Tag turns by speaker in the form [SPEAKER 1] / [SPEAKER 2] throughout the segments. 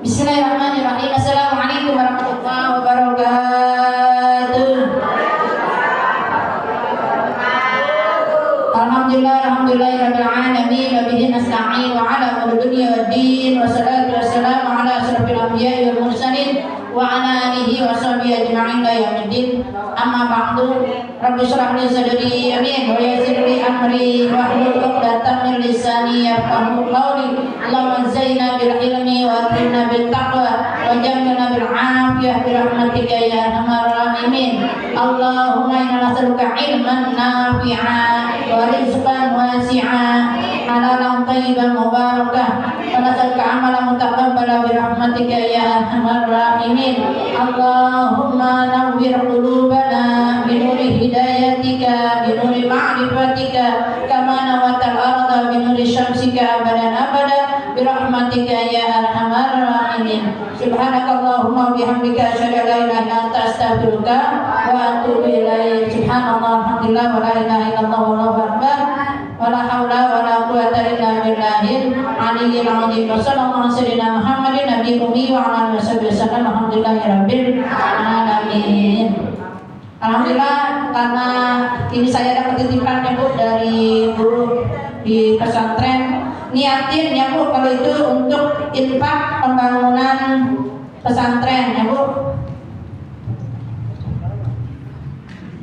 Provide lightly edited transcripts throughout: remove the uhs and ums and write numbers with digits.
[SPEAKER 1] Bismillahirrahmanirrahim. Assalamualaikum warahmatullahi wabarakatuh. Alhamdulillahirabbil alamin wa bihi nasta'in wa ala umuri dunya waddin wa salatu wassalamu ala asyrafil anbiya'i wal mursalin wa ala alihi wa sahbihi ajma'in ila yaumiddin. Amma ba'du. Rabbi shrah li sadri amin wa yassir li amri wahlul 'uqdatam min lisani yafqahu qawli. Allahumma zayyinna bil ilmi wa akrimna bil taqwa wa jamilna bil 'afiyah bi rahmatika ya arhamar rahimin. Allahumma inna nas'aluka ilman nafi'an wa rizqan wasi'an halalan thayyiban mubarakan wa nas'aluka amalan mutaqabbalan bi rahmatika ya arhamar rahimin. Allahumma nawwir qulubana bi nuri hidayatika bi nuri ma'rifatika kama nawatal arda bi nuri syamsika abadan abada bi rahmatika ya arhamar rahimin. Subhanakallahumma wa bihamdika asyhadu an la ilaha illa anta astaghfiruka wa atubu ilaik. Subhanallah walhamdulillah wa la ilaha illallah wallahu akbar wa la haula wa la quwwata illa billahil aliyyil azim. Wassallallahu ala sayyidina Muhammadin nabiyyi ummi wa ala alihi wasallam. Alhamdulillahirabbil alamin. Alhamdulillah, karena ini saya dapat titipan ya Bu dari guru di pesantren, niatin ya Bu kalau itu untuk infak pembangunan pesantren ya Bu,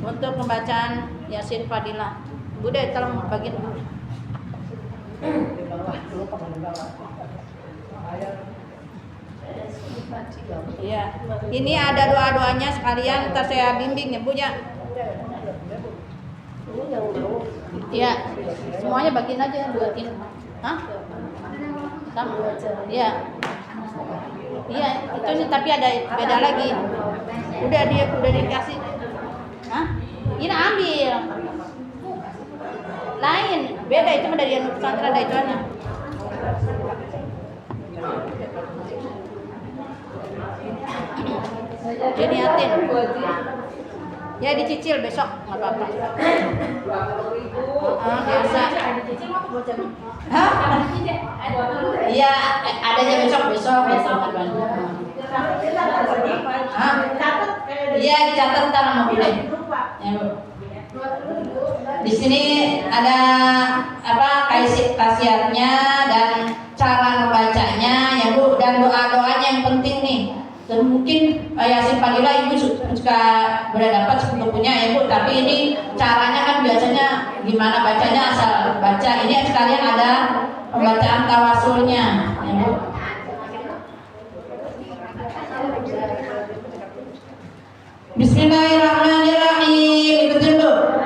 [SPEAKER 1] untuk pembacaan Yasin Fadilah. Bude tolong bagian Bu. Ya, ini ada doa-doanya sekalian, ntar saya bimbing ya Bu ya. Ya, semuanya bagiin aja buatin. Hah? Sama? Ya. Iya, itu nih tapi ada beda lagi. Udah dikasih. Hah? Ini ambil. Lain, beda itu mah dari yang pesantren ada ituannya. Jadi niatin. Ya dicicil besok nggak apa-apa. Biasa. Hah? Iya, adanya besok. Hah? Iya dicatat ntar sama Bude. Ya, Bu. Di sini ada apa khasiatnya dan cara membacanya ya Bu, dan doa-doanya yang penting nih. Dan mungkin Yasin Fadilah Ibu suka dapat sepupunya ya Bu, tapi ini caranya kan biasanya gimana bacanya, asal baca. Ini sekalian ada pembacaan tawasulnya ya Bu. Bismillahirrahmanirrahim. Ikutin Bu.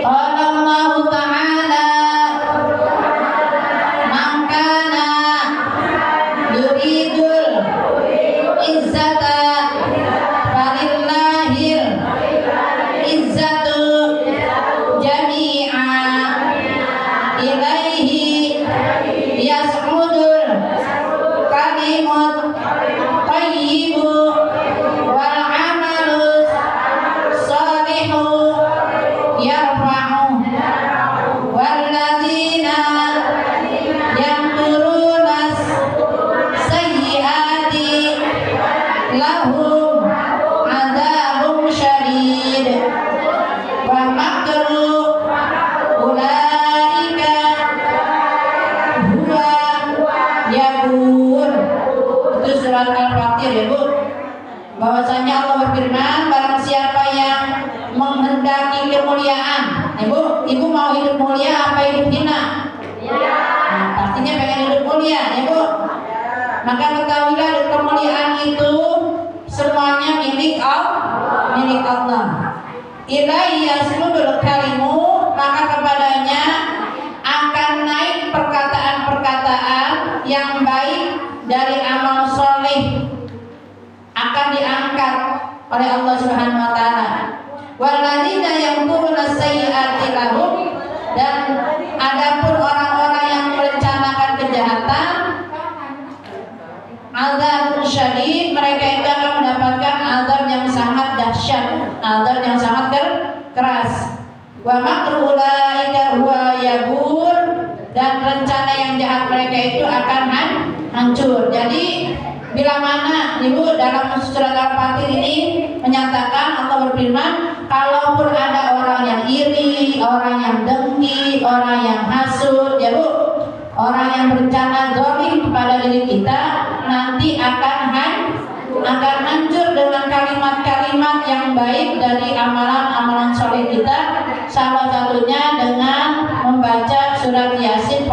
[SPEAKER 1] Qala Allahu ta'ala man kana yuridul izzata falillahil izzatu jami'a ilaihi yas'udul kalimut thayyibu wal amalus salihu yarfa'u walladzina yamkurunas sayyiati lahum adzabun syadid wa makru ulaika huwa yabur. Itu surat Al-Fatir ya Bu. Bahwasanya Allah berfirman, barang siapa yang menghendaki kemuliaan, Ibu mau hidup mulia apa hidup hina? Nah, pastinya pengen hidup mulia ya Bu. Maka ketahuilah kemuliaan itu semuanya milik Allah. Ilaihi yasmudul kalimu, maka kepadanya akan naik perkataan-perkataan yang baik dari amal soleh, akan diangkat oleh Allah Subhanahu wa taala. Walladzina yamkuruna sayyi'ati lahum, dan adapun orang-orang yang merencanakan kejahatan, azabun syadid, mereka itu akan mendapatkan azab yang sangat dahsyat, azab yang sangat keras. Wa makru ulaika huwa yabur, dan rencana yang jahat mereka itu akan hancur. Jadi bila mana Ibu dalam surat Al-Fatir ini menyatakan Allah berfirman, kalaupun ada orang yang iri, orang yang dengki, orang yang hasud, ya Bu, orang yang berencana zalim kepada diri kita, nanti akan hancur dengan kalimat-kalimat yang baik dari amalan-amalan soleh kita. Salah satunya dengan membaca surat Yasin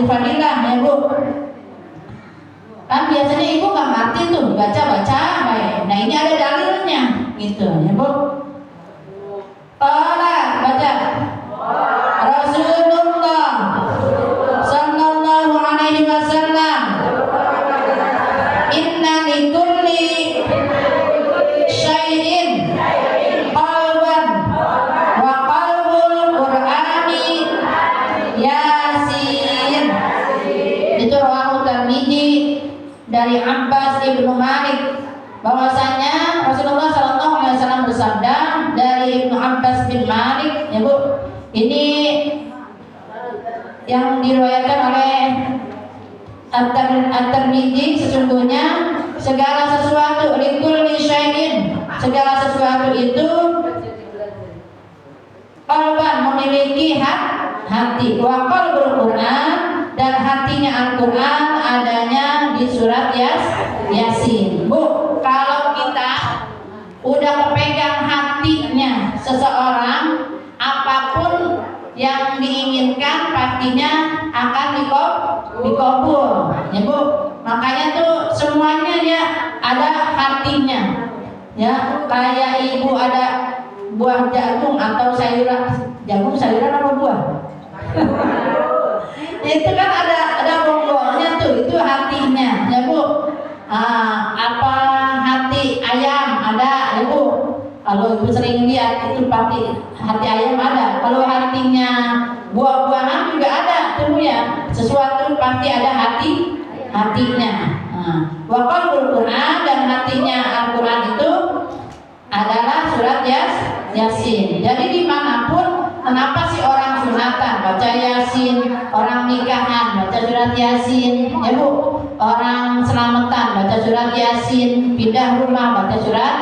[SPEAKER 1] Fadilah, ya Bu. Kan biasanya Ibu nggak ngerti tuh baca baik. Nah ini ada dalilnya, gitu, ya Bu. Baca. Rasulullah Sallallahu Alaihi Wasallam, Inna likulli syai'in qalban wa qalbul Qur'ani Yasin. Itu rawahu Tirmidzi dari Abbas ibnu Malik, bahwasanya Rasulullah Sallallahu Alaihi Wasallam bersabda dari Ibnu Abbas bin Malik, ya Bu. Ini yang diriwayatkan oleh At-Tirmidzi, sesungguhnya segala sesuatu likulli syai'in, segala sesuatu itu qalban, memiliki hati, wa qalbul Qur'an, dan hatinya Al-Quran adanya di surat Yasin. Bu, kalau kita udah kepegang hatinya seseorang, apapun yang diinginkan pastinya akan dikabul, ya Bu. Makanya tuh semuanya ya ada hatinya, ya. Kayak Ibu ada buah jagung atau sayuran apa buah? Itu kan ada bonggolnya tuh, itu hatinya, ya Bu. Apa hati ayam ada, ya Bu. Kalau Ibu sering lihat itu pasti hati ayam ada. Kalau hatinya buah-buahan juga ada tuh ya. Sesuatu pasti ada hatinya. Wa qalbul Qur'an, dan hatinya Al-Quran itu adalah surat Yasin. Jadi dimanapun, kenapa sih orang sunatan baca Yasin, orang nikahan baca surat Yasin, ya Bu, orang selamatan baca surat Yasin, pindah rumah baca surat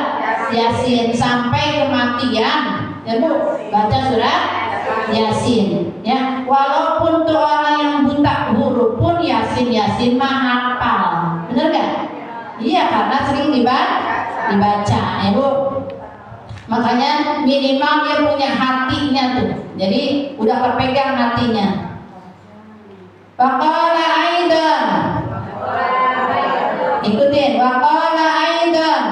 [SPEAKER 1] Yasin, sampai kematian, ya Bu, baca surat Yasin, ya. Walaupun tuh orang yang buta huruf pun Yasin mah hafal, bener gak? Iya, karena sering dibaca, ya Bu. Makanya minimal dia punya hatinya tuh, jadi udah kepegang hatinya. Waqala aidan, ikutin. Waqala aidan,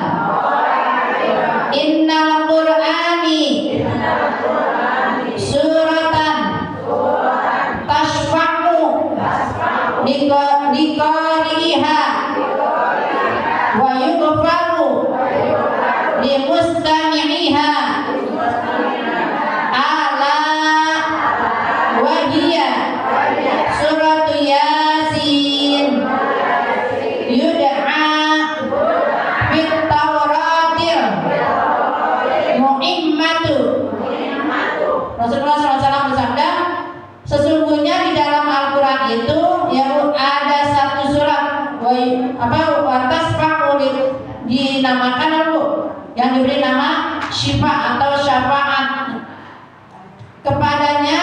[SPEAKER 1] innal Qur'ani suratan tashfa'u liqari'iha wa yughfaru limustami'iha ala wa hiya suratu Yasin yud'a fit Tauratir mu'immatu. Rasulullah SAW bersabda, sesungguhnya di dalam Al-Quran itu yang ada satu surat watas pakulit, dinamakan Bu, yang diberi nama syifa atau syafaat. Kepadanya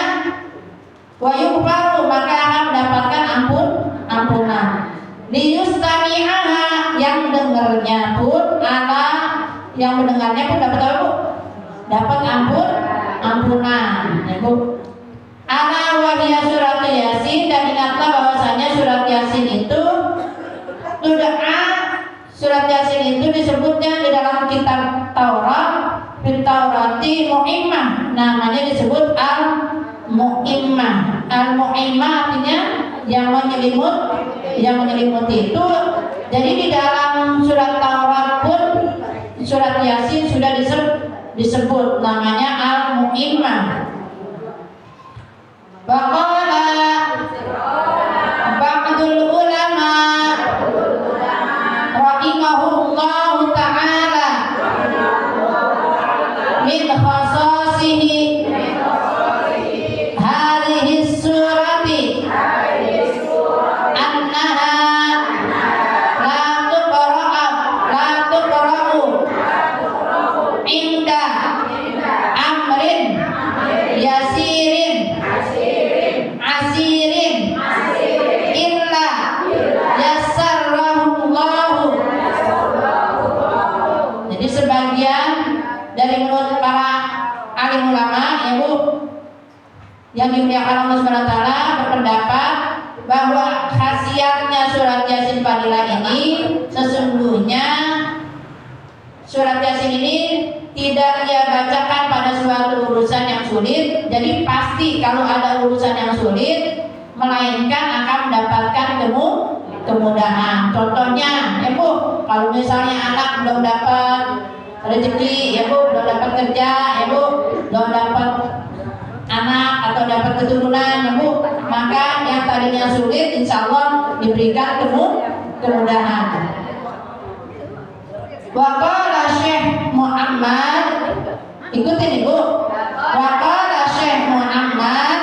[SPEAKER 1] wayughfaru, maka akan mendapatkan ampunan. Liyustami'aha, yang dengarnya pun yang mendengarnya pun dapat apa Bu? Dapat ampunan, ya Bu. Ala wahiyya surat Yasin, dan ingatlah bahwasanya surat Yasin itu surat Yasin itu disebutnya di dalam kitab Taurat, fit Taurati mu'immah, namanya disebut al-mu'immah. Al-mu'immah artinya yang menyelimuti itu. Jadi di dalam surat Taurat pun surat Yasin sudah disebut namanya al-mu'immah. Waqala ba'dul ulama rahimahullahu ta'ala min khasasihi hadhihi surati annaha berpendapat bahwa khasiatnya surat Yasin Fadilah ini sesungguhnya surat Yasin ini tidak ia bacakan pada suatu urusan yang sulit. Jadi pasti kalau ada urusan yang sulit, melainkan akan mendapatkan kemudahan. Contohnya, ya Bu, kalau misalnya anak belum dapat rezeki, ya Bu, belum dapat kerja, ya Bu, belum dapat anak atau dapat keturunan, ya Bu, maka yang tadinya sulit, insya Allah diberikan kemudahan. Waqala Syekh Muhammad, ikutin Ibu. Waqala Syekh Muhammad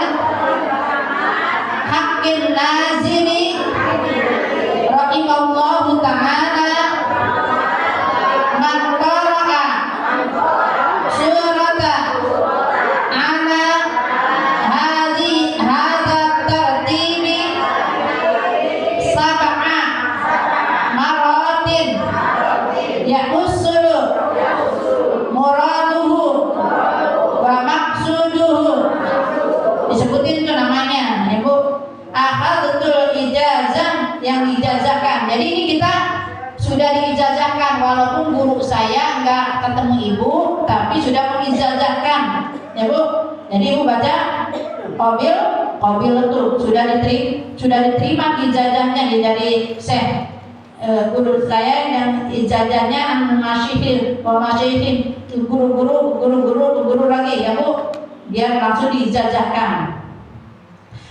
[SPEAKER 1] Haqqin Nazili rahimallahu ta'ala man qara'a surata ala hadza tartibi sab'a maratin ya'usul muraduhu wa maqsuduhu. Disebutin itu namanya, ya Bu, akhadul ijazah, yang diijazahkan. Jadi ini kita sudah diijazahkan, walaupun guru saya enggak ketemu Ibu, tapi sudah mengijazahkan, ya Bu. Jadi Ibu baca qabil itu sudah diterima ijazahnya dari Syekh guru saya, yang ijazahnya an-masyihin guru lagi, ya Bu, dia langsung diijazahkan.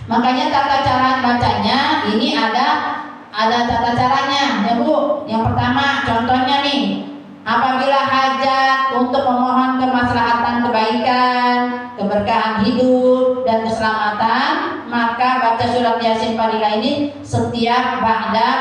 [SPEAKER 1] Makanya tata cara bacanya ini ada tata caranya, ya Bu. Yang pertama contohnya nih, apabila hajat untuk memohon kemaslahatan kebaikan, keberkahan hidup dan keselamatan, maka baca surat Yasin Fadilah ini setiap ba'da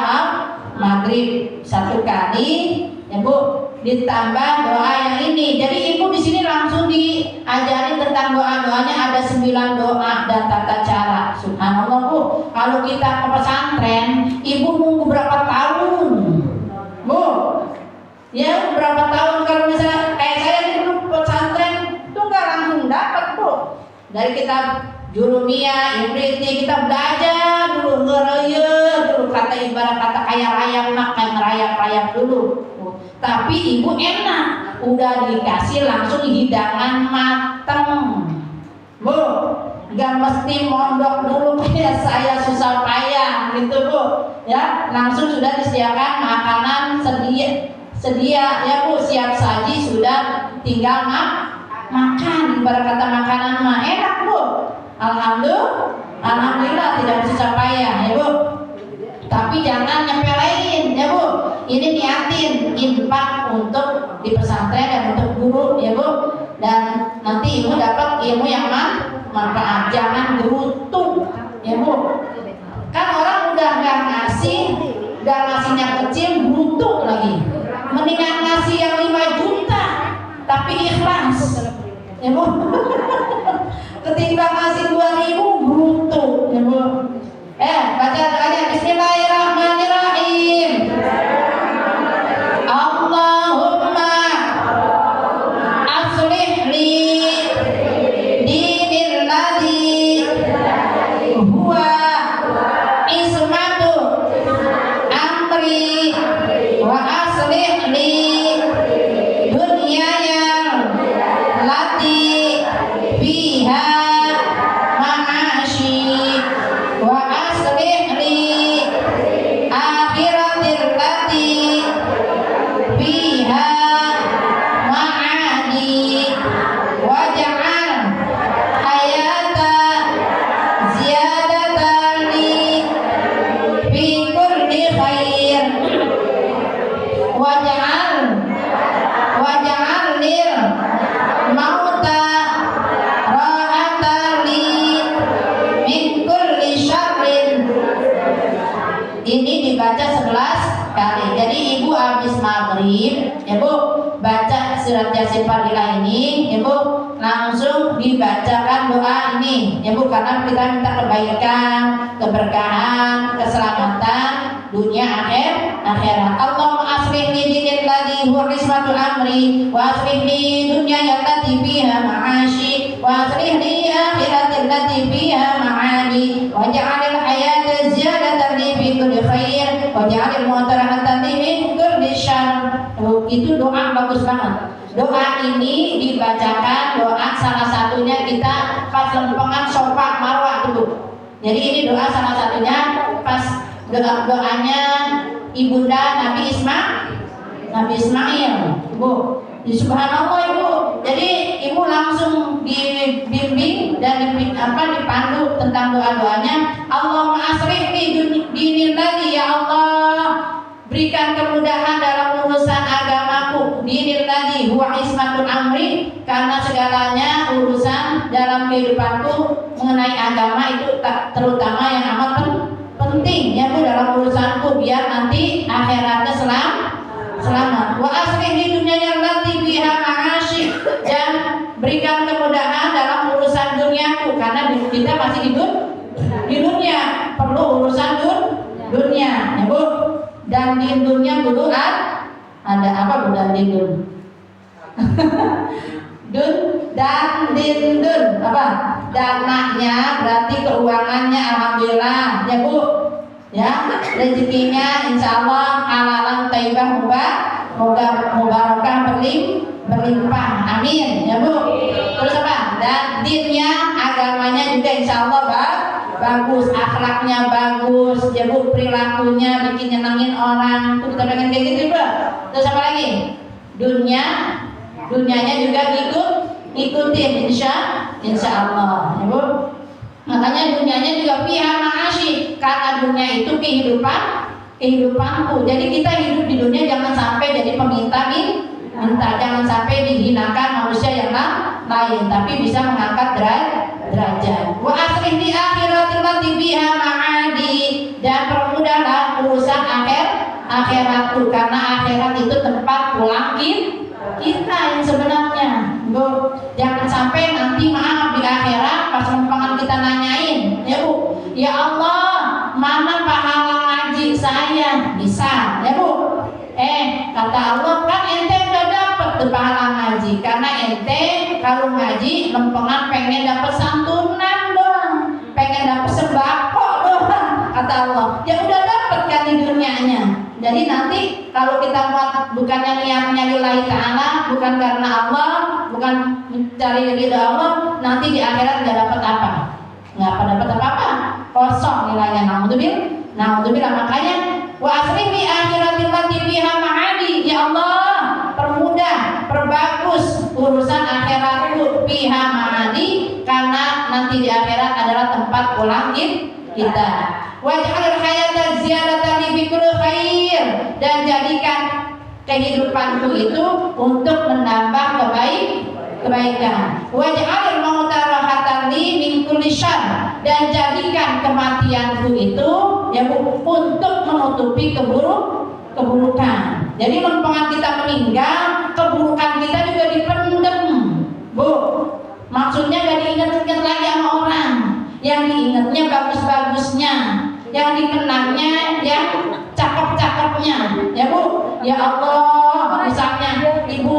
[SPEAKER 1] maghrib 1 kali, ya Bu, ditambah doa yang ini. Jadi Ibu di sini langsung diajari tentang doa-doanya, ada 9 doa dan tata cara. Subhanallah Bu, kalau kita ke pesantren, Ibu nunggu berapa tahun, Bu? Ya, berapa tahun. Kalau misalnya kayak saya dulu pesantren tuh nggak langsung dapat Bu. Dari kitab Jurumiyah, Ibriti, kita belajar dulu, ngeraya dulu, kata ibarat kata kayak rayap, makan rayap dulu. Tapi Ibu enak, udah dikasih langsung hidangan mateng, Bu. Gak mesti mondok dulu kayak saya susah payah gitu Bu. Ya, langsung sudah disediakan makanan sedia, ya Bu, siap saji, sudah tinggal makan. Ibarat kata makanan mah enak Bu. Alhamdulillah tidak susah payah, ya Bu. Tapi jangan nyepelein, ya Bu. Ini niatin infak untuk di pesantren dan untuk guru, ya Bu. Dan nanti Ibu dapat ilmu yang manfaat. Jangan gerutu, ya Bu. Kan orang udah nggak ngasih, udah ngasihnya kecil, gerutu lagi. Mendingan ngasih yang 5 juta tapi ikhlas, ya Bu. Ketimbang ngasih 2.000 gerutu, ya Bu. Baca doanya. Bismillahirrahmanirrahim. Allahumma aslih li dinil ladzi huwa ismatu amri wa aslih li dunyaya lati fiha ma'ashi wa aslih li akhiratil lati fiha ma'adi waj'al hayata ziyadatan li fi kulli khair waj'al lil mauta rahatan li min kulli syarrin. Ini dibaca 11 kali. Jadi Ibu habis maghrib, ya Bu, baca surat Yasin Fadilah ini, ya Bu, langsung dibacakan doa ini, ya Bu, karena kita minta kebaikan, keberkahan, keselamatan dunia akhirat. Allahumma aslih li dinil ladzi huwa ismatul amri wa aslih li dunyaya allati fiha ma'ashi wa aslih li akhiratil lati fiha ma'adi waj'al Doa ini dibacakan, doa salah satunya kita pas lempengan Safa Marwah dulu. Jadi ini doa salah satunya pas doanya ibunda Nabi Ismail, Ibu. Subhanallah Ibu. Jadi Ibu langsung dibimbing dan dipandu tentang doa-doanya. Allahumma asrih li dinil ladzi, ya Allah, berikan kemudahan dalam urusan agamaku, dinil ladzi huwa ismatul amri, karena segalanya urusan dalam kehidupanku mengenai agama itu terutama yang amat penting ya Bu dalam urusanku, biar nanti akhiratnya selamat. Wa aslih di dunyanya allati biha ma'ashi, dan berikan kemudahan dalam urusan duniaku, karena kita masih di dunia, perlu urusan dunia ya Bu. Dan di dunia dulu ada apa Bu dan di dun? Dun dan dindun apa? Dananya berarti keuangannya alhamdulillah ya Bu. Ya, rezekinya insya Allah halalan thayyibah mubarakah berlimpah, amin ya Bu. Terus apa? Dan dinnya, agamanya juga insya Allah bagus, akhlaknya bagus ya Bu, perilakunya bikin nyenengin orang, tuh kita pengen kayak gitu Bu. Terus apa lagi? Dunianya juga ikutin insya Allah ya Bu. Makanya dunianya juga fiha ma'ashi, karena dunia itu kehidupanku. Jadi kita hidup di dunia jangan sampai jadi minta, jangan sampai dihinakan manusia yang lain, tapi bisa mengangkat derajat. Wa aslih di akhiratil lati biha ma'adi, dan permudahlah urusan akhiratku, karena akhirat itu tempat pulang kita yang sebenarnya Bu. Jangan sampai nanti maaf di akhirat pas lempangan kita nanyain ya Bu, ya Allah mana pahala ngaji saya, bisa ya Bu. Kata Allah, kan ente udah dapat tuh pahala ngaji, karena ente kalau ngaji lempengan pengen dapat santunan doang, pengen dapat sembako doang, kata Allah. Ya udah dapat kan di dunianya. Jadi nanti kalau kita buat bukannya niatnya lillahi ta'ala, bukan karena Allah, bukan mencari ridha Allah, nanti di akhirat nggak dapat apa? Nggak dapat apa-apa, kosong nilainya. Naudzubillah. Makanya wa asrih bi akhiratil lati biha ma'adi, ya Allah permudah, perbagus urusan akhiratku biha ma'adi, karena nanti di akhirat adalah tempat pulang kita. Waj'al hayata ziyadatan li bikulli khair, dan jadikan kehidupanku itu untuk menambah kebaikan. Waj'al mauta rahatan li min kulli syarr, dan jadikan kematianku itu ya Bu untuk menutupi keburukan. Jadi lempengan kita meninggal, keburukan kita juga dipendem Bu. Maksudnya gak diingat-ingat lagi sama orang, yang diingatnya bagus-bagusnya, yang dikenangnya yang cakep-cakepnya ya Bu. Ya Allah, misalnya Ibu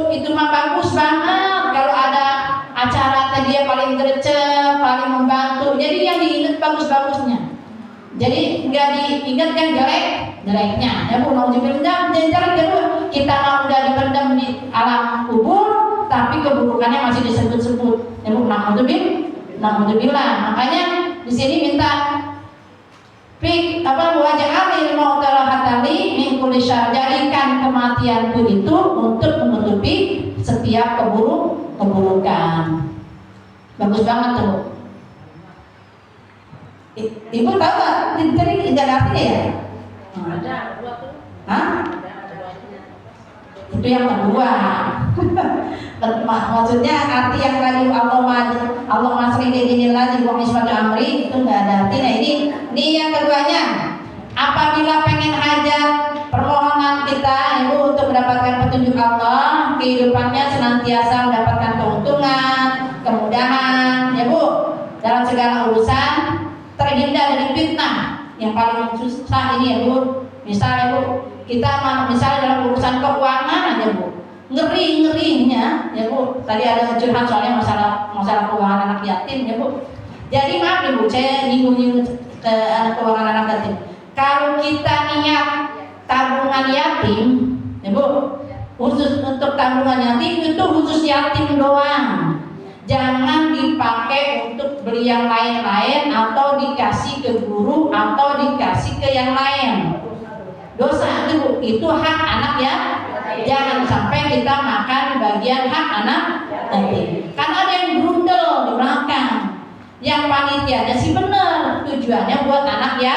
[SPEAKER 1] itu mah bagus banget, kalau ada acara dia paling gercep, paling membantu, jadi yang diingat bagus-bagusnya, jadi nggak diingat yang jeleknya ya Bu. Naudzubillah, jangan kita mau udah dipendam di alam kubur, tapi keburukannya masih disebut-sebut ya Bu. Naudzubillah. Makanya di sini minta waj'alil mauta rahatan li min kulli syarr, jadikan kematianku itu untuk menutupi setiap keburukan. Bagus banget tuh. Ibu tahu nggak? Tadi tidak artinya ya?
[SPEAKER 2] Ada dua tuh.
[SPEAKER 1] Hah? Itu yang kedua. Maksudnya arti yang tadi Allah masri dinillah di wong ismatu amri itu nggak ada artinya. Ini yang keduanya. Apabila pengen hajat permohonan kita Ibu untuk mendapatkan petunjuk Allah, kehidupannya senantiasa mendapatkan keuntungan, kemudahan ya Bu, dalam segala urusan, terhindar dari fitnah. Yang paling susah ini ya Bu, misalnya Bu, kita misalnya dalam urusan keuangan aja Bu, ngerinya ya Bu. Tadi ada curhat soalnya masalah keuangan anak yatim ya Bu. Jadi maaf nih Bu, saya nyinggung ke anak keuangan anak yatim. Kalau kita niat tabungan yatim ya Bu, khusus untuk tabungan yatim itu khusus yatim doang. Jangan dipakai untuk beli yang lain-lain atau dikasih ke guru atau dikasih ke yang lain. Dosa itu hak anak ya. Jangan sampai kita makan bagian hak anak yatim. Kan ada yang berundel di belakang. Yang panitianya sih bener, tujuannya buat anak ya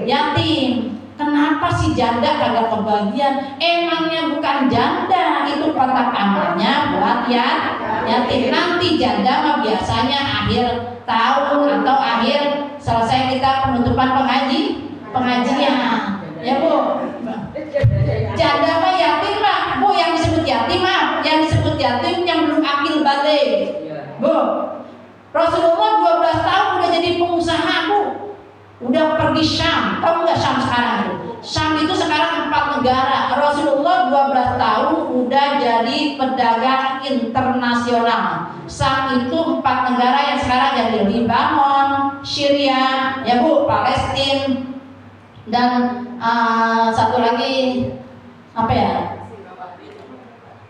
[SPEAKER 1] yatim. Kenapa si janda kagak kebagian? Emangnya bukan janda, itu kotak amalnya buat ya yatim. Nanti janda mah biasanya akhir tahun atau akhir selesai kita penutupan pengajian. Ya Bu, janda mah yatim mah Bu, yang disebut yatim mah, yang disebut yatim yang belum akil balik. Bu, Rasulullah 12 tahun udah jadi pengusaha Bu, udah pergi Syam. Tahu nggak Syam sekarang itu? Syam itu sekarang 4 negara. Rasulullah 12 tahun udah jadi pedagang internasional. Syam itu 4 negara yang sekarang jadi Libanon, Syria, ya Bu, Palestina, dan satu lagi apa ya?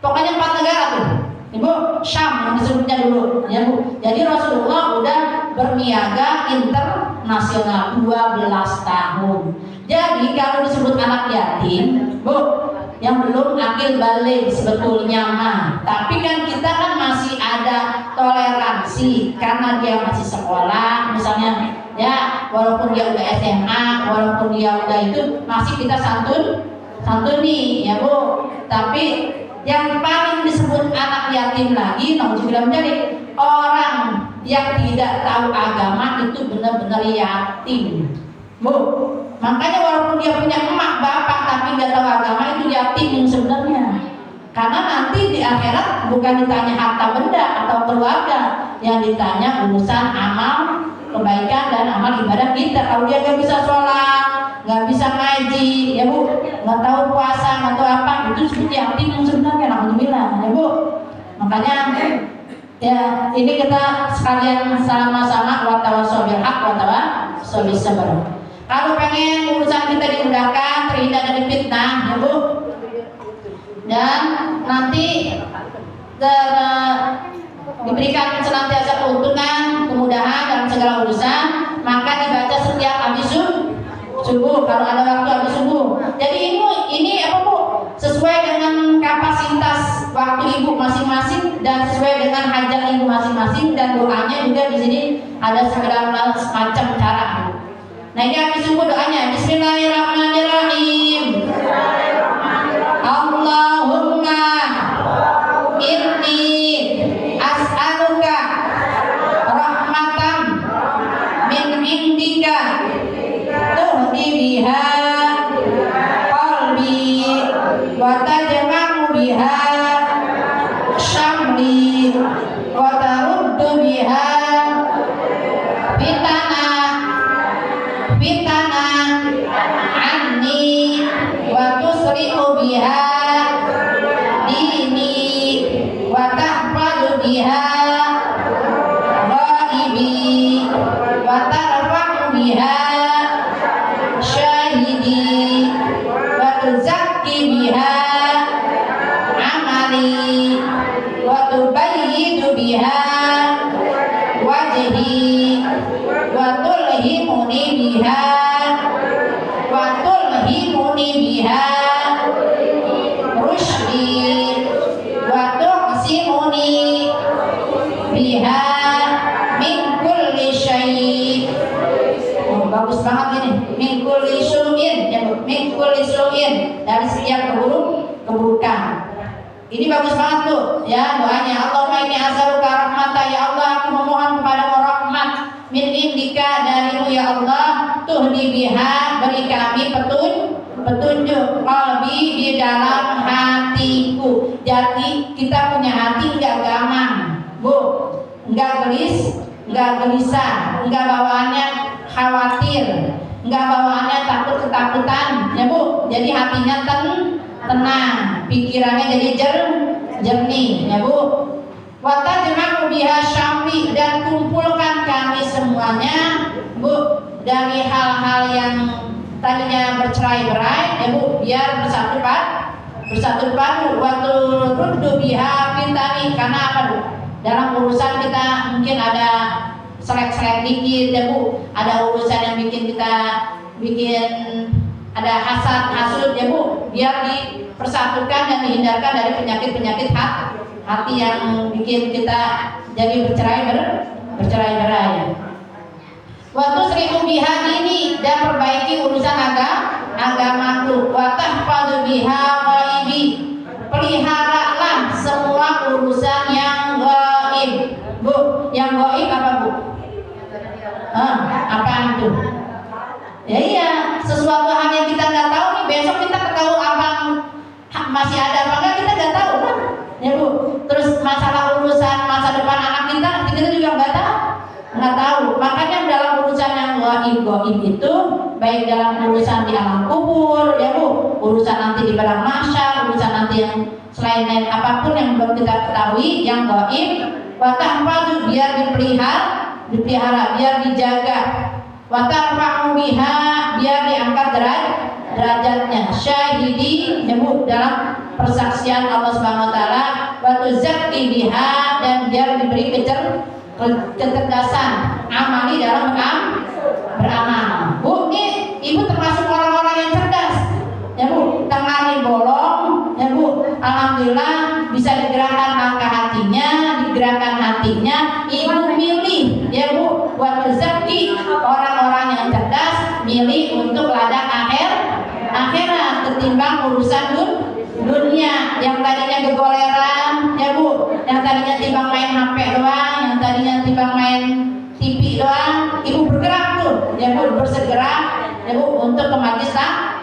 [SPEAKER 1] Pokoknya 4 negara tuh. Ibu, Syam yang disebutnya dulu, ya Bu. Jadi Rasulullah udah berniaga internasional 12 tahun. Jadi kalau disebut anak yatim, Bu, yang belum akil balik sebetulnya mah. Tapi kan kita kan masih ada toleransi karena dia masih sekolah, misalnya ya, walaupun dia udah SMA, walaupun dia udah itu, masih kita santuni, ya Bu. Tapi yang paling disebut anak yatim lagi, nauzubillah, menjadi orang yang tidak tahu agama itu benar-benar yatim, Bu. Makanya walaupun dia punya emak bapak tapi nggak tahu agama, itu yatim yang sebenarnya. Karena nanti di akhirat bukan ditanya harta benda atau keluarga, yang ditanya urusan amal kebaikan dan amal ibadah kita. Kalau dia nggak bisa sholat, nggak bisa ngaji, ya Bu, nggak tahu puasa, nggak tahu apa, itu seperti yatim yang sebenarnya. Alhamdulillah, ya Bu. Makanya ya ini kita sekalian sama-sama watawasau bil haq watawasau bis sabr. Kalau pengen urusan kita dimudahkan, terhindar dari fitnah, ya Bu, dan nanti diberikan senantiasa keuntungan, kemudahan dalam segala urusan, maka dibaca setiap habis subuh, kalau ada waktu habis subuh. Jadi ini apa Bu? Sesuai dengan kapasitas waktu ibu masing-masing dan sesuai dengan hajat ibu masing-masing, dan doanya juga di sini ada 19 macam cara. Nah ini habis subuh doanya. Bismillahirrahmanirrahim. Allahumma inni as'aluka rahmatan min indika tuhdi biha qalbi wa tajma'u biha syamli wa taruddu biha fitana anni wa tusri'u biha dini wa tahfadu biha ghaibi wa tarfa'u biha syahidi wa tuzakki biha amali wa tubayyidu biha wajhi wa tulhimuni biha rusydi wa tuqsimuni biha min kulli syai'. Bagus banget ini, min kulli syu'in, ya min kulli syu'in, dari setiap keburukan. Ini bagus banget tuh ya doanya. Allahumma inni as'aluka rahmata, ya Allah aku memohon kepadamu rahmat, min indika, darimu ya Allah, tuhdi biha, beri kami petunjuk qalbi, di dalam hatiku. Jadi kita punya hati nggak gampang Bu, nggak gelisah, nggak bawaannya khawatir, nggak bawaannya ketakutan, ya Bu. Jadi hatinya tenang, pikirannya jadi jernih, ya Bu. Wa tajma'u biha syamli, dan kumpulkan kami semuanya Bu dari hal-hal yang tadinya bercerai-berai, ya Bu, biar bersatu bersatu padu waktu ruddu biha fitani, karena apa Bu? Dalam urusan kita mungkin ada selek-selek dikit ya Bu, ada urusan yang bikin ada hasad, hasud ya Bu, biar dipersatukan dan dihindarkan dari penyakit-penyakit hati yang bikin kita jadi bercerai-berai. Waktu seribu biha ini dan perbaiki urusan agama tuh. Watah pada biha ghaibi, peliharalah semua urusan yang gaib. Bu, yang gaib apa Bu? Apaan tuh? Ya iya, sesuatu hal yang kita nggak tahu nih, besok kita ketahui abang masih ada apa enggak kita nggak tahu kan? Ya Bu. Terus masalah urusan masa depan anak kita juga nggak tahu. Makanya dalam urusan yang gaib itu, baik dalam urusan di alam kubur ya Bu, urusan nanti di padang mahsyar, urusan nanti yang selain apapun yang belum kita ketahui yang gaib, watahfadu biar dipelihara, biar dijaga, watarfa'u biha biar diangkat derajatnya, syahidi ya Bu, dalam persaksian Allah Subhanahu wa taala, wa tuzakki biha dan biar diberi kecerdasan amali dalam beramal. Bu, ini Ibu termasuk orang-orang yang cerdas ya Bu, tengah bolong ya Bu, alhamdulillah bisa digerakkan hatinya, Ibu milih ya Bu buat rezeki orang-orang yang cerdas, milih untuk ladang akhirat ketimbang urusan dunia yang tadinya gegoleran ya Bu, yang tadinya timbang main HP doang, yang tadinya timbang main TV doang. Ibu bergerak tuh ya Bu, bersegera ya Bu untuk ke majelis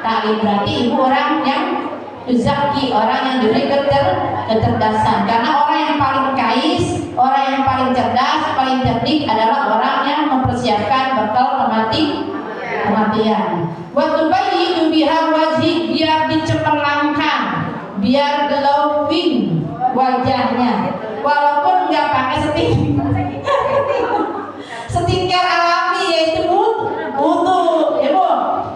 [SPEAKER 1] taklim. Berarti Ibu orang yang tuzaki, orang yang diberi kecerdasan. Karena orang yang paling kais, orang yang paling cerdas, paling cerdik adalah orang yang mempersiapkan bekal kematian. Waktu bayi itu biha wajib, biar dicemerlangkan, biar glowing wajahnya, walaupun nggak pakai skincare alami yaitu wudu ya Bu.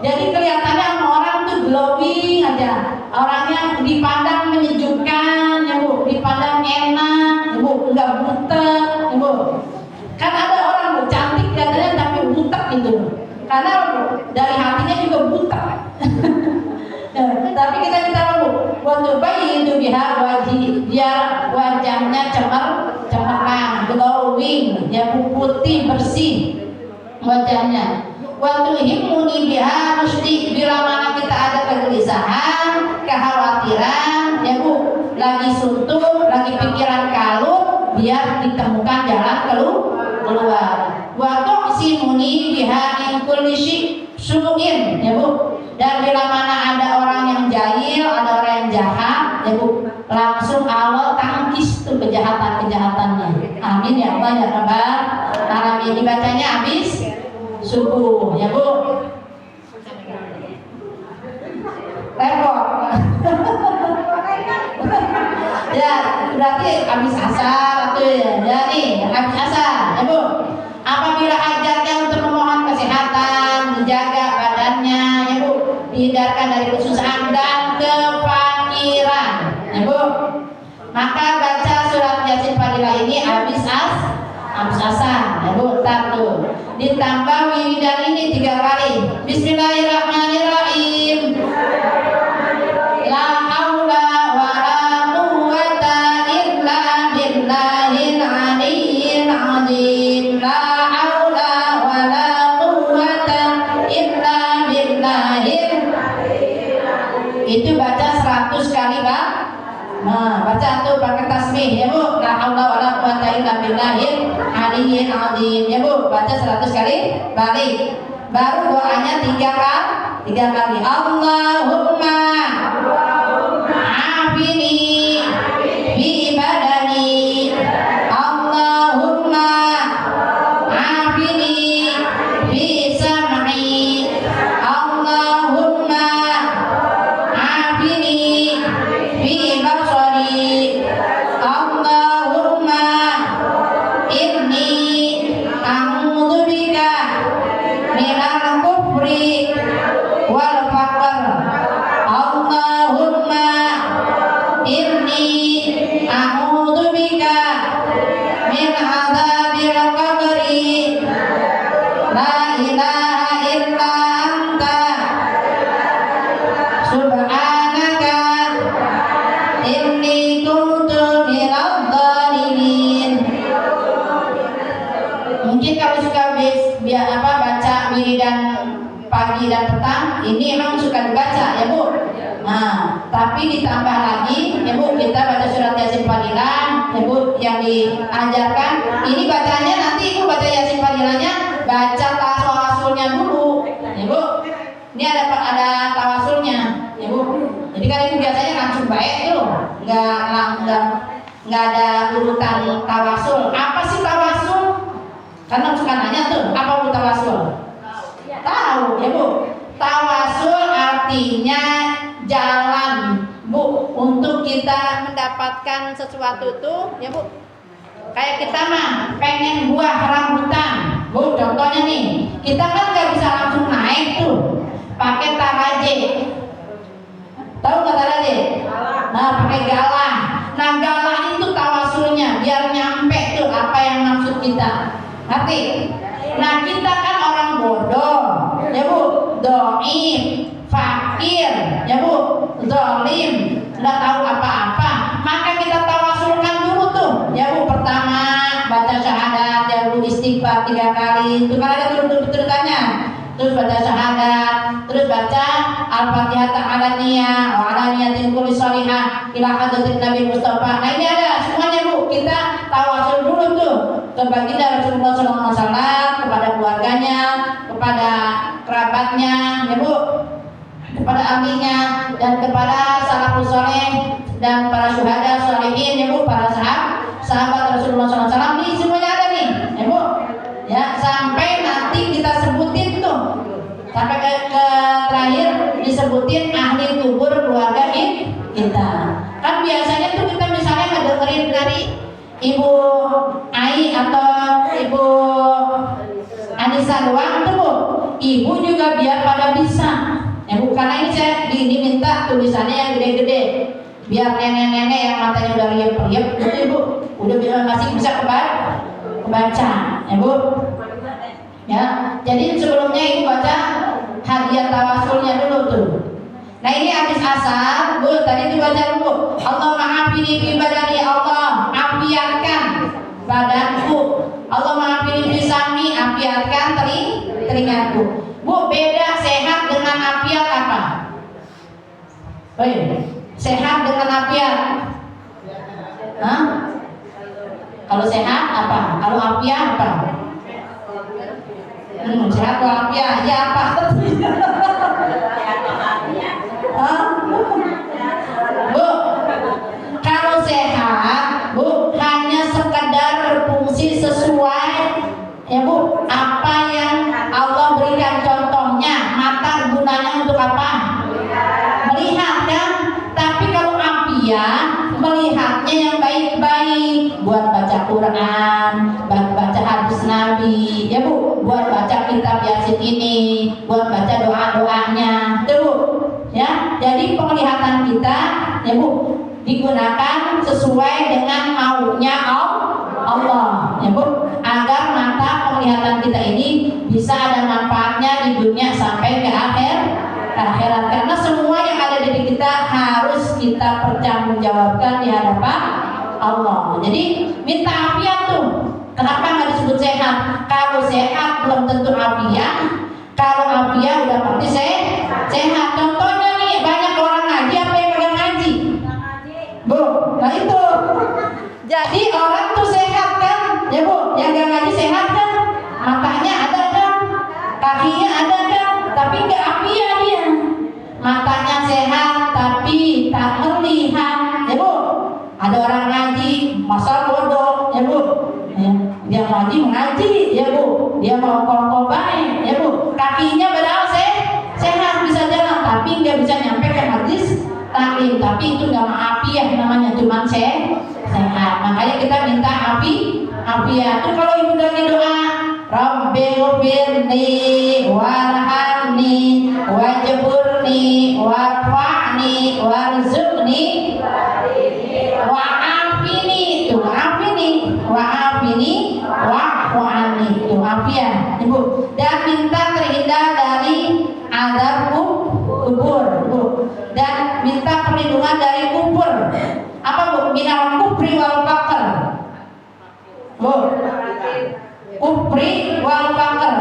[SPEAKER 1] Jadi kelihatannya sama orang tuh glowing aja, orangnya dipandang menyejukkan ya Bu, dipandang enak ya Bu, nggak butek ya Bu. Kan ada orang Bu cantik kelihatannya tapi butek gitu, karena dari hatinya juga butek. Tapi kita minta Bu, waktu bayi itu biar wajahnya cemerlang, glowing ya Bu, putih bersih wajahnya. Waktu himuni biha rusdi, bila mana kita ada kegelisahan, kekhawatiran ya Bu, lagi suntuk, lagi pikiran kalut, biar ditemukan jalan keluar. Waktu simuni biha min kulli su'in ya Bu, dan bila mana ada orang yang jahil, ada orang yang jahat ya Bu, langsung Allah tangkis tuh kejahatan-kejahatannya. Amin ya Allah ya Rabbal alamin. Dibacanya habis subuh ya Bu, repot. Ya berarti habis asar tuh ya nih, habis asar ya Bu. Apabila hajatnya untuk memohon kesehatan, menjaga badannya ya Bu, dihindarkan dari kesusahan dan kefakiran ya Bu, maka baca surat Yasin Fadilah ini habis asar ya Bu. Ntar tuh ditambah wiridan ini 3 kali. Bismillahirrahmanirrahim. La haula wa la quwwata illa billahil aliyyil azim. La haula wa la quwwata illa billahil. Itu baca 100 kali Pak. Nah, baca tuh pakai tasbih ya Bu. La haula wala quwwata illa billahil aliyyil azim ya Bu. Baca 100 kali balik. Baru doanya 3 kali. Allahumma afini bi badani. Allahumma afini bi sam'i. Allahumma afini bi basari. Allahumma inni a'udzubika minal kufri wal faqr. Allahumma pagi dan petang ini memang suka dibaca ya Bu. Nah, tapi ditambah lagi ya Bu, kita baca surat Yasin Fadilah ya Bu, yang diajarkan. Ini bacanya nanti Ibu baca Yasin Fadilahnya, baca tawasulnya dulu ya Bu. Ini ada tawasulnya ya Bu. Jadi kan Ibu biasanya langsung baik tuh, nggak ada urutan tawasul. Apa sih tawasul? Karena suka nanya tuh, apa Bu tawasul? Tahu ya Bu. Tawasul artinya jalan Bu untuk kita mendapatkan sesuatu tuh ya Bu. Kayak kita mah pengen buah rambutan Bu, contohnya nih, kita kan nggak bisa langsung naik tuh pakai taraje. Tahu nggak taraje? Nah, pakai galah. Nah, galah itu tawasulnya biar nyampe tuh apa yang maksud kita. Ngerti? Nah, kita kan orang bodoh ya Bu, doib, fakir ya Bu, zalim, nggak tahu apa-apa. Maka kita tawasulkan dulu tuh ya Bu. Pertama baca syahadat ya Bu, istighfar 3 kali. Itu kan ada turutannya. Terus baca syahadat, terus baca Al-Fatihah ta'ala niyah wa ala niyatin kulli sholihah ila hadratin Nabi Mustafa. Nah, ini ada semuanya Bu. Kita tawasul dulu tuh ke baginda Rasulullah SAW, kepada keluarganya, kepada kerabatnya ya Bu, kepada ahlinya, dan kepada salafus saleh dan para syuhada sholihin ya Bu, para sahabat Rasulullah SAW. Ini semuanya ada nih ya Bu. Ya, sampai nanti kita sebutin tuh, sampai ke terakhir disebutin ahli kubur keluarga kita. Kan biasanya tuh kita misalnya ngedengerin dari Ibu Ai atau Ibu Anissa doang tuh Bu. Ibu juga biar pada bisa ya Bu, karena ini saya diminta tulisannya yang gede-gede biar nenek-nenek yang matanya udah riap-riap gitu Ibu udah masih bisa kebaca ya Bu. Ya, jadi sebelumnya Ibu baca hadiah tawasulnya dulu tuh. Nah, ini hadis asal Bu, tadi dibaca dulu. Allah ma'afini fi badani, Allah afiatkan badanku. Allah ma'afini fi sami, afiatkan telingaku. Bu, beda sehat dengan afiat apa? Sehat dengan afiat. Hah? Kalau sehat apa? Kalau afiat apa? Sehat atau afiat? Ya apa? Bu, kalau sehat Bu hanya sekedar berfungsi sesuai ya Bu apa yang Allah berikan. Contohnya mata gunanya untuk apa? Melihat kan. Tapi kalau afiat melihatnya yang baik-baik, buat baca Quran, buat baca hadis Nabi ya Bu, buat baca kitab Yasin ini, buat baca doa-doanya tuh Bu ya. Jadi penglihatan kita ya Bu digunakan sesuai dengan maunya Allah ya Bu, agar mata penglihatan kita ini bisa ada manfaatnya di dunia sampai ke akhirat. Karena semua yang ada di diri kita harus kita pertanggungjawabkan di hadapan Allah. Jadi minta afiat tuh. Kenapa nggak disebut sehat? Kalau sehat belum tentu afiat. Kalau afiat udah pasti sehat. Contohnya nih, banyak orang ngaji, apa yang kagak ngaji? Bu, nah itu. Jadi orang tuh sehat kan? Ya Bu, yang gak ngaji sehat kan? Matanya ada kan? Kakinya ada kan? Tapi nggak afiat dia. Matanya sehat tapi tak melihat ya Bu. Ada orang ngaji masa bodoh ya Bu ya, dia ngaji ya Bu, dia mau kongko baik ya Bu, kakinya padahal sehat bisa jalan tapi nggak bisa nyampe ke hadis taklim, tapi itu nggak afiat namanya, cuma sehat. Makanya kita minta afiat. Itu kalau Ibu lagi doa Rabbighfirli warhamni wajburni warfa'ni warzuqni wa'afini. Itu wa'afini wa'fu'ani. Itu afiat Ibu. Dan minta terhindar dari azab kubur Bu. Dan minta perlindungan dari kubur. Apa Bu? Minal kubri wal faqr Bu. Kubri wal faqr.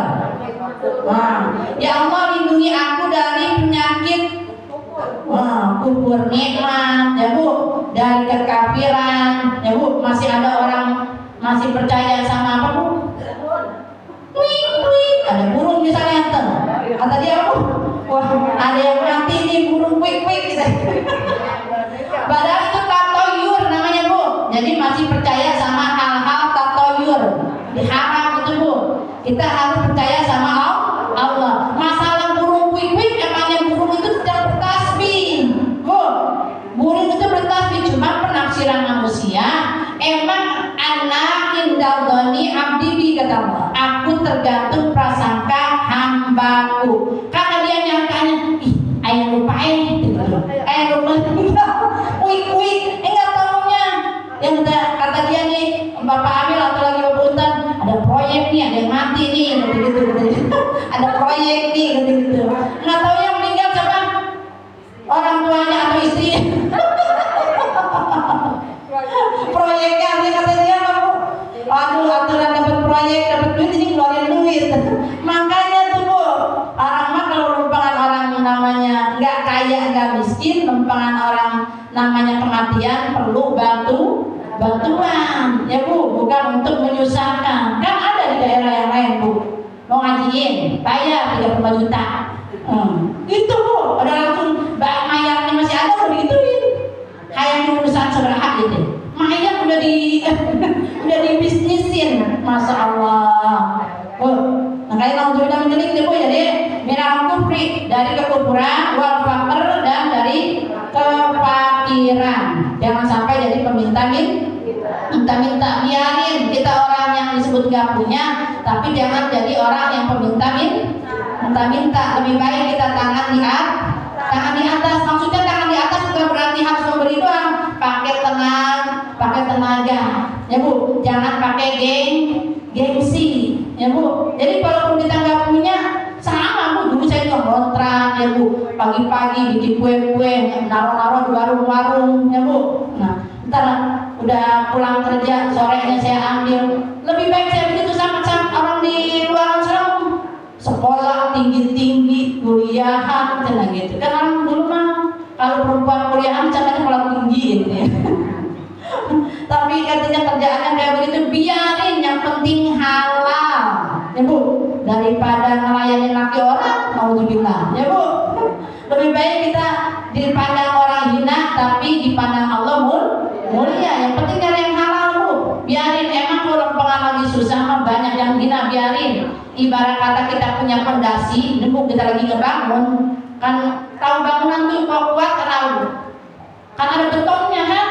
[SPEAKER 1] Nah, ya Allah lindungi Kita harus percaya sama Allah. Masalah burung kuik-kuik, emangnya burung itu tidak bertasbih. Burung itu bertasbih, cuma penafsiran manusia. Emang anak indaldoni abdi bi, kata Allah. Aku tergantung prasangka hambaku. Karena dia nyangkanya, ih, ayah lupain, ayah lupain, kuik-kuik, enggak taunya. Yang kata dia nih, Bapak Amil atau lagi Bapak Untan, ada proyek nih, ada yang mati nih, gitu. Ada proyek nih, gitu. Nggak tahu yang meninggal siapa? Orang tuanya atau istrinya. Proyeknya dia kata dia, aduh aturan dapat proyek, dapat duit, ini keluarin duit. Makanya tuh Bu, orang mah kalau lempangan orang namanya nggak kaya nggak miskin, lempangan orang namanya kematian perlu bantuan, ya Bu, bukan untuk menyusahkan. Kan ada di daerah yang lain Bu, mau ngajiin, bayar 35 juta. Itu Bu, ada langsung mayatnya masih ada udah digituin. Kayak urusan saudara gitu. Mayat udah dibisnisin, masya Allah. Makanya kalau sudah menjelik deh Bu, jadi minal kufri, dari kekufuran, wal faqr, dan dari kefakiran. Jangan sampai jadi minta-minta. Biarin kita orang yang disebut gak punya, tapi jangan jadi orang yang minta-minta. Lebih baik kita tangan di atas. Maksudnya tangan di atas bukan berarti harus memberi doang, pakai tenaga, ya Bu. Jangan pakai gengsi, ya Bu. Jadi walaupun kita nggak punya, sama Bu. Dulu saya juga kontrak, ya Bu. Pagi-pagi bikin kue-kue, naruh-naruh di warung-warung, ya Bu. Nah, ntar udah pulang kerja, sorenya saya ambil. Lebih baik saya begitu sama orang di luar sana, sekolah tinggi-tinggi, kuliahan, cina gitu. Kan orang dulu mah kalau perempuan kuliahan caranya sekolah tinggi gitu ya. Tapi katanya kerjaannya kayak begitu, biarin, yang penting halal, ya Bu. Daripada ngelayanin laki orang, mau dibilang, ya Bu. Lebih baik kita dipandang orang hina, tapi dipandang Allah mulia. Yang penting cari yang halal Bu. Biarin, emang kalau lempengan lagi susah mah banyak yang hina, biarin. Ibarat kata kita punya fondasi, ini Bu, kita lagi ngebangun. Kan tahu bangunan tuh kok kuat kan ada betonnya kan.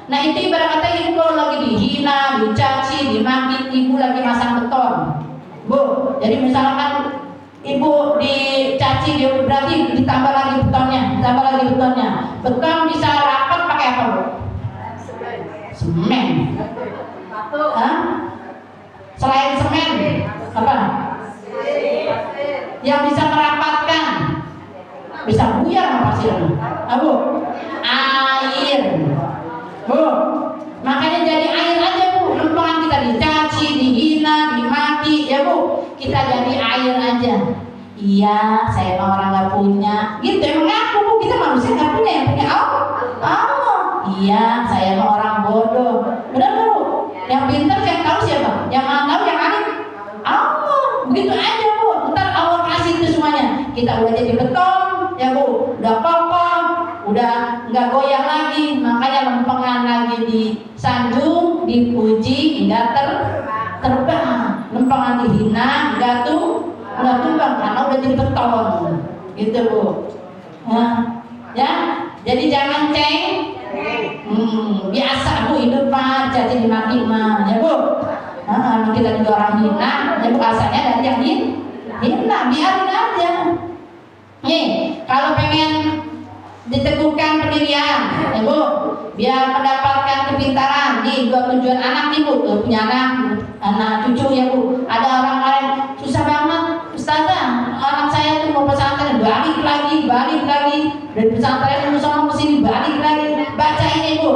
[SPEAKER 1] Nah itu ibarat kata ibu kalau lagi dihina, dicaci, dimaki, ibu lagi masang beton Bu. Jadi misalkan ibu dicaci, dia berarti ditambah lagi betonnya. Beton bisa rapat pakai apa Bu? Semen. Selain semen apa? Yang bisa merapatkan, bisa buyar apa pasirnya? Bu, air Bu. Makanya jadi air aja Bu. Lempangan kita dicaci, dihina, dimaki, ya Bu, kita jadi air aja. Iya, saya mah orang nggak punya, gitu. Emang aku Bu, kita manusia nggak punya, yang punya Allah. Iya, saya mah orang bodoh. Benar Bu? Yang pintar yang tahu siapa? Yang tahu yang alim? Allah. Begitu aja Bu. Ntar Allah kasih itu semuanya. Kita udah jadi beton, ya Bu. Udah kokoh, udah nggak goyah lagi. Makanya lempengan lagi disanjung, dipuji hingga terbang. Lempengan dihina nggak tumbang karena udah jadi beton. Gitu Bu. Nah, ya. Jadi jangan biasa Bu, hidup mah jadi dimaki mah, ya Bu. Kita juga orang hina, ya Bu, asalnya dari yang hina, biarin aja. Nih, kalau pengen diteguhkan pendirian, ya Bu, biar mendapatkan kepintaran, nih dua tujuan anak nih Bu, punya anak cucu, ya Bu. Ada orang lain susah banget, Ustazah, anak saya tuh mau pesantren, balik lagi dari pesantren mau sono ke sini, balik lagi. Baca ini Bu,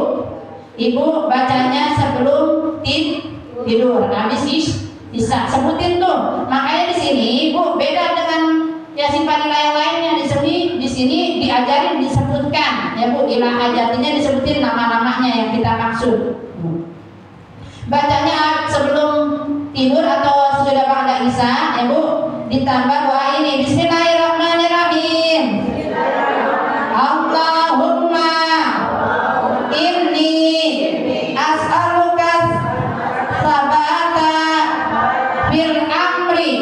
[SPEAKER 1] ibu bacanya sebelum tidur, habis bisa sebutin tuh. Makanya di sini Bu beda dengan Yasin Fadila yang lainnya. Di sini diajarin, disebutkan, ya Bu, ilah hajatinya disebutin nama-namanya yang kita maksud. Bacanya sebelum tidur atau sudah ba'da isya, ya Bu, ditambah doa ini, Bismillahirrahmanirrahim. Allahumma inni as'aluka sabata fil amri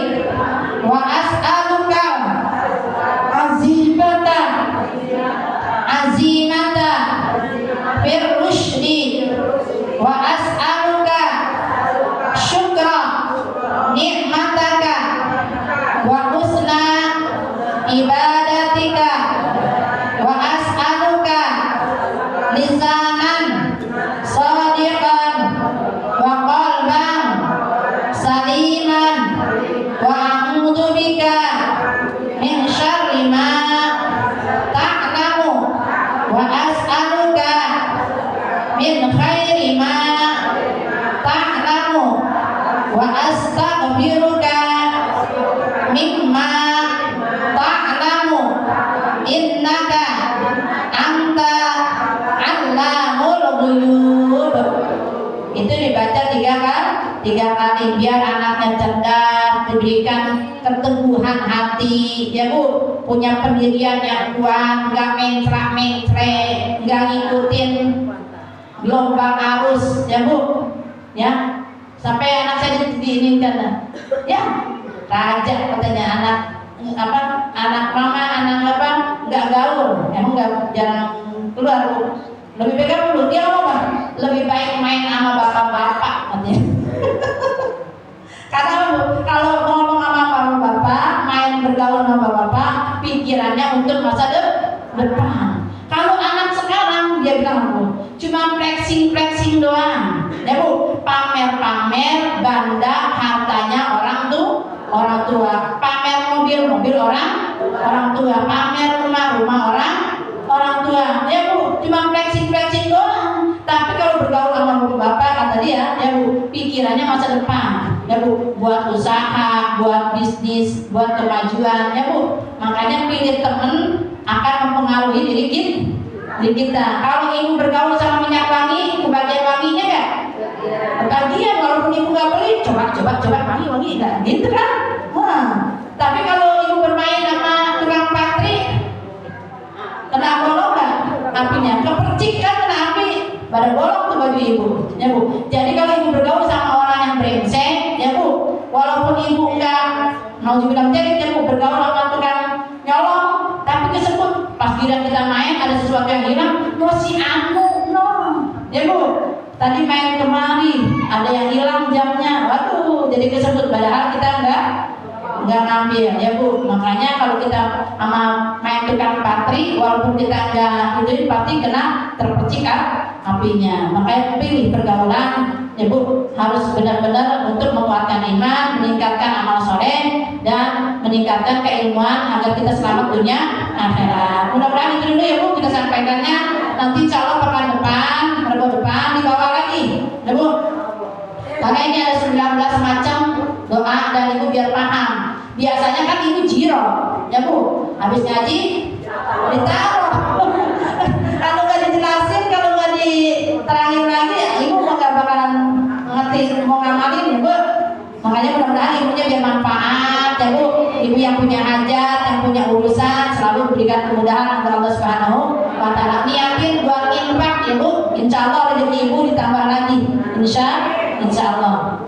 [SPEAKER 1] ibadatika wa as'aluka lisanan shadiqan wa qalban saliman wa a'udzu bika min syarri ma ta'lamu wa as'aluka min khairi ma ta'lamu wa astaghfiruka mimma ta'lamu innaka anta 'allamul ghuyub. Itu dibaca tiga kali biar anaknya cerdas, diberikan keteguhan hati, ya Bu, punya pendirian yang kuat, nggak mencret, nggak ngikutin gelombang arus, ya Bu, ya. Sampai anak saya diinginkan, ya raja katanya anak mama, anak apa, nggak gaul, emang nggak jarang keluar Bu. Lebih baik dulu dia apa? Lebih baik main sama bapak-bapak katanya. Karena kalau ngomong sama bapak, main bergaul sama bapak, pikirannya untuk masa depan. Kalau anak sekarang dia bilang Bu, cuma flexing doang, ya Bu, pamer benda hartanya orang tua, pamer mobil orang tua, pamer rumah orang tua, ya Bu, cuma flexing doang. Tapi kalau bergaul sama bapak kata dia, ya Bu, pikirannya masa depan, ya Bu, buat usaha, buat bisnis, buat kemajuan, ya Bu. Makanya pilih temen akan mempengaruhi diri kita. Kalau ibu bergaul sama minyak wangi, kebagian wanginya enggak? Kebagian, walaupun ibu nggak beli, coba wangi enggak gitu kan? Tapi kalau ibu bermain sama tukang patri, kena bolong nggak apinya? Kepercik kan kena api, pada bolong tuh baju ibu, ya Bu. Jadi kalau ibu bergaul sama orang yang brengsek, ya Bu, walaupun ibu enggak mau dibilang jelek, ya Bu, bergaul sama tukang nyolong, tapi kesebut pas giliran kita main ada sesuatu yang hilang, si anu ya Bu, tadi main kemari ada yang hilang jamnya, waduh, jadi kesebut padahal kita enggak ngambil, ya Bu. Makanya kalau kita sama main tukang patri, walaupun kita enggak itu pasti kena terpercik apinya. Makanya pilih pergaulan, ya Bu, harus benar-benar untuk menguatkan iman, meningkatkan amal soleh, dan meningkatkan keilmuan agar kita selamat dunia akhirat. Mudah-mudahan itu dulu ya Bu kita sampaikannya. Nanti insya Allah pekan depan, Rabu depan dibawa lagi, ya Bu. Karena ini ada 19 macam doa dan ibu biar paham. Biasanya kan ibu jiro, ya Bu, habis ngaji ditaruh. Kalau nggak dijelasin, kalau nggak diterangin lagi, ya ibu mau nggak bakalan ngerti mau ngamalin, ya Bu. Makanya mudah-mudahan ibunya biar manfaat, ya Bu. Ibu yang punya hajat, yang punya urusan, selalu berikan kemudahan agar Allah Subhanahu wa Ta'ala. Niatin buat infak, ya Bu. Insya Allah rezeki ibu ditambah lagi, insya Allah.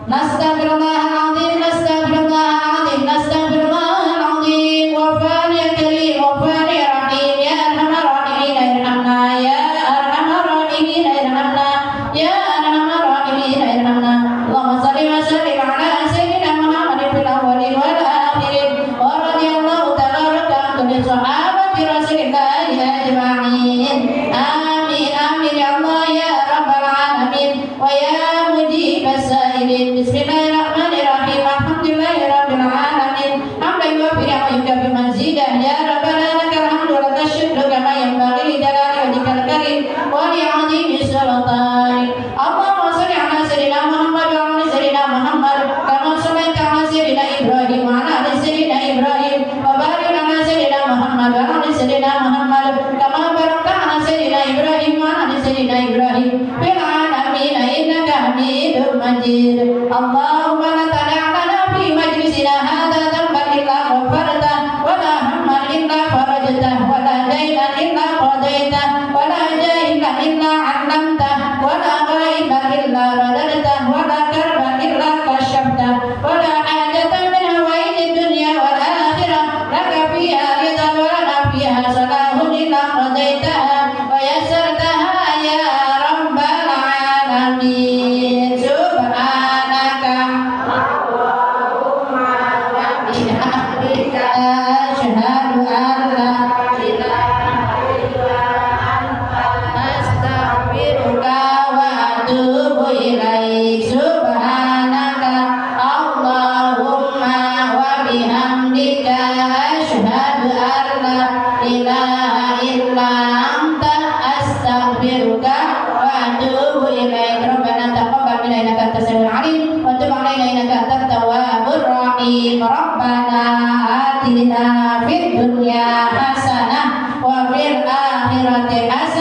[SPEAKER 1] Nastaghfirullahaladzim, nastaghfirullahaladzim, nastaghfirullahaladzim. Ghafar ya karim, ghafar ya rahim, ya arhamar rahimin irhamna, ya arhamar rahimin irhamna, ya arhamar rahimin irhamna. Allahumma shalli wa sallim ala sayyidina Muhammadin fil awwalin wal akhirin, wa radiyallahu tabaraka an kulli sahabati rasulillahi ajma'in. Amin amin ya Allah ya rabbal alamin wa ya mujib as-sa'ilin. Bismillahirrahmanirrahim. Alhamdulillahirabbil alamin. Hamdan yuwaffi wa yukafi mazidah. Ya rabbana lakal hamdu wa lakal syukru kama yanbaghi li jalali wajhikal karim wa li 'azimi sultanik. Allahumma shalli ala sayyidina Muhammad wa ala sayyidina Muhammad kama shallaita ala sayyidina Ibrahim wa ala ali sayyidina Ibrahim wa barik ala sayyidina Muhammad wa ala sayyidina Muhammad kama barakta ala sayyidina Ibrahim wa ala sayyidina Ibrahim fil alamin innaka Hamidum Majid. Allahumma la tad'a lana fi majlisina hadza dhanban illa ghafarta wa la hamman asyhadu an la ilaha illa anta astaghfiruka wa atubu ilaik. Rabbana taqabbal minna innaka antas samiul alim wa tub alaina innaka antat tawwabur rahim. Rabbana atina fid dunya hasanah wa fil akhirati hasanah